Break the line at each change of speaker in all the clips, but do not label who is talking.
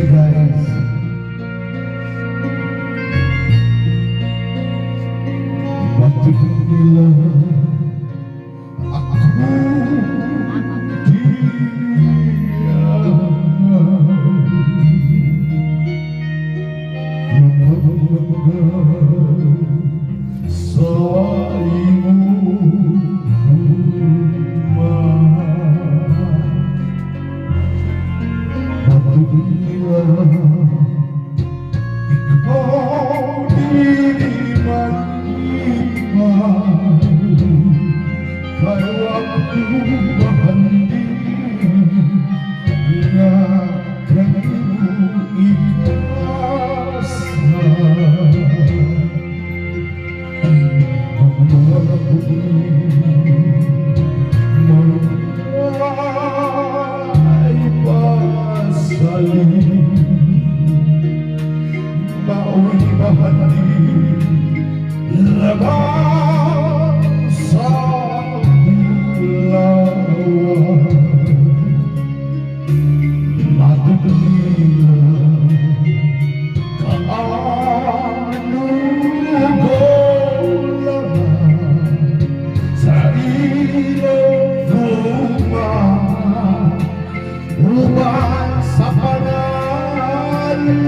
Hi guys. Bakit nila ako diniyaan sa iyong bakit nila ikaw di man kaya ako mahandin na kanino ikasa ang mga ay pasaling baoy mahandin laban sa bulawan matutulila kaano golaman sa iyong luma upang sa panalangin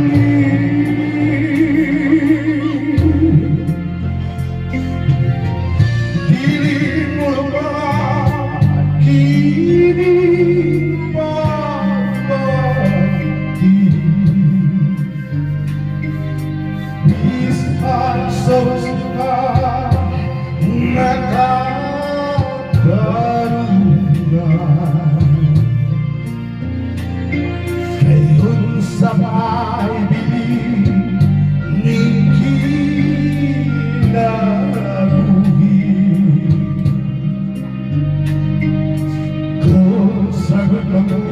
ngayon sa may dilim ng kinabuhi kung sagot ako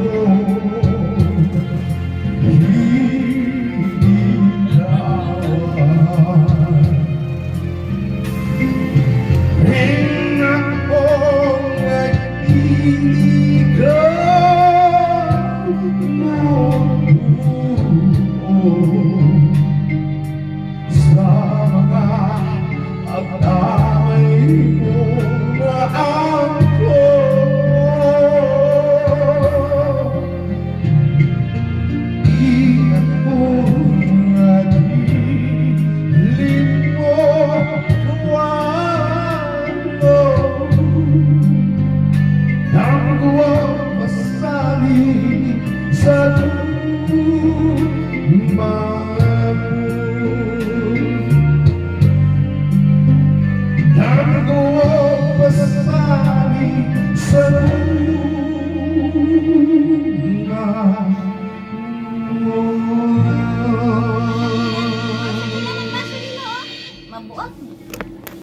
sa tumapo, nang pasali sa